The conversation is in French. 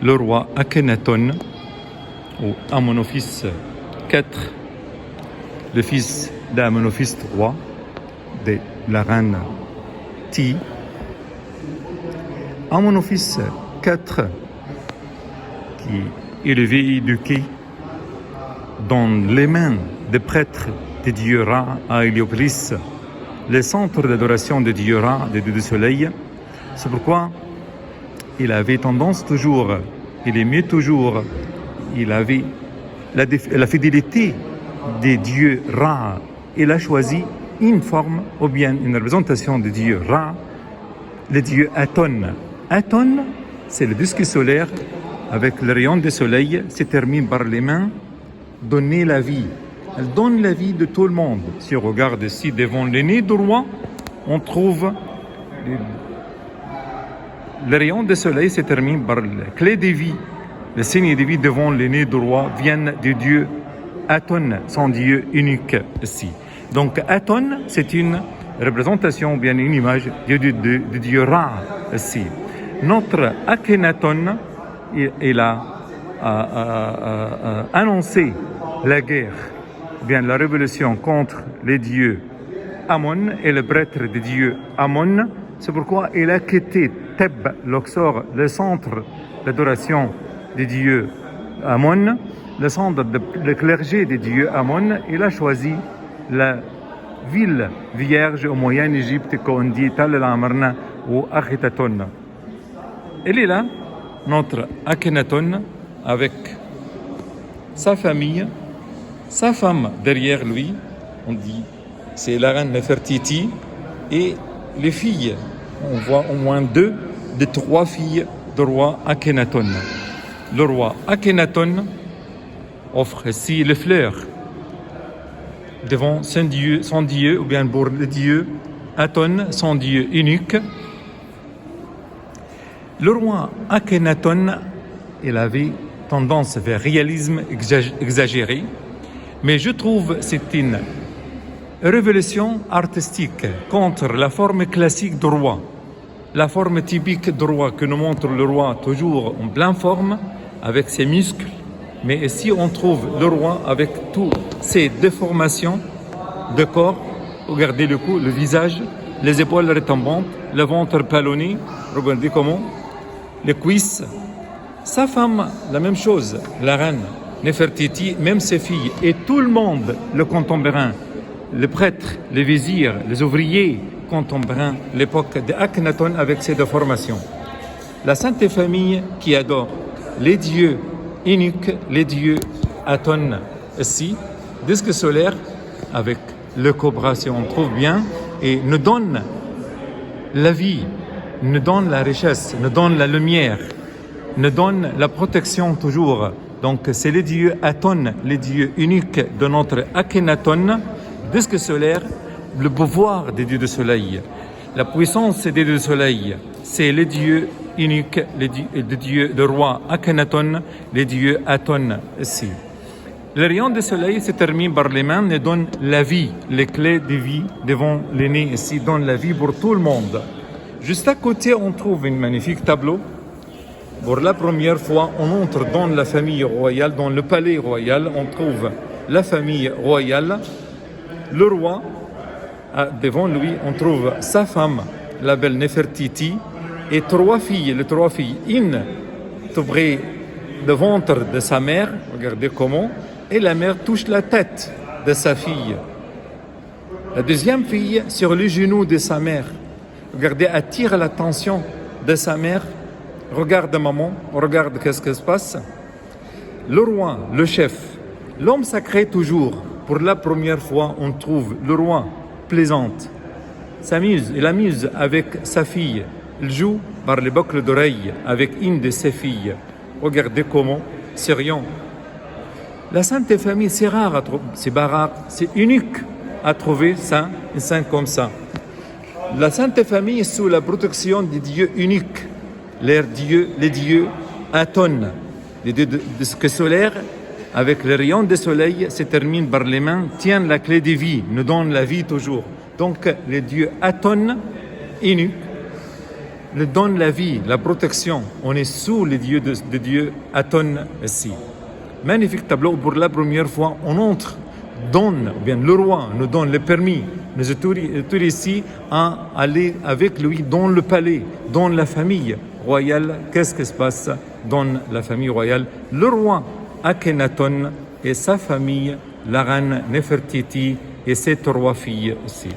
le roi Akhenaton, ou Amenophis IV, le fils d'Amenophis III, de la reine Ti. Amenophis IV, qui est élevé et éduqué dans les mains des prêtres des dieux Ra à Héliopolis, le centre d'adoration des dieux Ra, des dieux du soleil. C'est pourquoi il avait tendance toujours, il aimait toujours, il avait la fidélité des dieux Ra. Il a choisi une forme ou bien une représentation des dieux Ra, les dieux Aton. Aton, c'est le disque solaire avec le rayon du soleil, se termine par les mains, donner la vie. Elle donne la vie de tout le monde. Si on regarde ici devant le nez du roi, on trouve le rayon du soleil se termine par la clé de vie. Le signe de vie devant le nez du roi viennent du dieu Aton, son dieu unique ici. Donc Aton, c'est une représentation, bien une image du dieu Ra ici. Notre Akhenaton, il a annoncé la guerre, bien la révolution contre les dieux Amon et le prêtre des dieux Amon. C'est pourquoi il a quitté Thèbes, Luxor, le centre d'adoration des dieux Amon, le centre de clergé des dieux Amon. Il a choisi la ville vierge au Moyen-Égypte qu'on dit Tal el-Amarna ou Akhenaton. Il est là, notre Akhenaton, avec sa famille, sa femme derrière lui, on dit c'est la reine Nefertiti, et les filles, on voit au moins 2 des 3 filles du roi Akhenaton. Le roi Akhenaton offre ici les fleurs devant son dieu, ou bien pour le dieu Aton, son dieu unique. Le roi Akhenaton, il avait tendance vers réalisme exagéré, mais je trouve que c'est une révolution artistique contre la forme classique du roi, la forme typique du roi que nous montre le roi toujours en pleine forme, avec ses muscles, mais ici on trouve le roi avec toutes ses déformations de corps. Regardez le cou, le visage, les épaules retombantes, le ventre ballonné, regardez comment, les cuisses. Sa femme, la même chose, la reine Nefertiti, même ses filles, et tout le monde, le contemporain, les prêtres, les vizirs, les ouvriers contemporains, l'époque d'Akhenaton avec ses déformations. La Sainte Famille qui adore les dieux uniques, les dieux Aton ici, disque solaire avec le cobra si on trouve bien, et nous donne la vie, nous donne la richesse, nous donne la lumière, nous donne la protection toujours. Donc c'est les dieux Aton, les dieux uniques de notre Akhenaton, disque solaire, le pouvoir des dieux du soleil, la puissance des dieux du soleil, c'est les dieux uniques, les dieux de roi Akhenaton, les dieux Aton ici. Le rayon du soleil se termine par les mains et donne la vie, les clés de vie devant les nez ici, donne la vie pour tout le monde. Juste à côté, on trouve un magnifique tableau. Pour la première fois, on entre dans la famille royale, dans le palais royal, on trouve la famille royale, le roi, devant lui, on trouve sa femme, la belle Nefertiti, et 3 filles, les 3 filles, une touche le ventre de sa mère, regardez comment, et la mère touche la tête de sa fille. La deuxième fille sur les genoux de sa mère, regardez, attire l'attention de sa mère. Regarde maman, regarde qu'est-ce qui se passe. Le roi, le chef, l'homme sacré toujours. Pour la première fois, on trouve le roi plaisante, s'amuse, il amuse avec sa fille. Il joue par les boucles d'oreilles avec une de ses filles. Regardez comment, c'est rien. La Sainte Famille, c'est rare à trouver, c'est baraque, c'est unique à trouver ça, un saint comme ça. La Sainte Famille est sous la protection des dieux uniques. Les dieux Aton, les dieux disque solaire, avec les rayons du soleil, se terminent par les mains, tiennent la clé de vie, nous donnent la vie toujours. Donc les dieux Aton, uniques, le donne la vie, la protection. On est sous les dieux de Dieu Aton ici. Magnifique tableau. Pour la première fois, on entre, le roi nous donne le permis, nous tous ici, à aller avec lui dans le palais, dans la famille royale. Qu'est-ce qui se passe dans la famille royale? Le roi Akhenaton et sa famille, la reine Nefertiti et ses 3 filles aussi.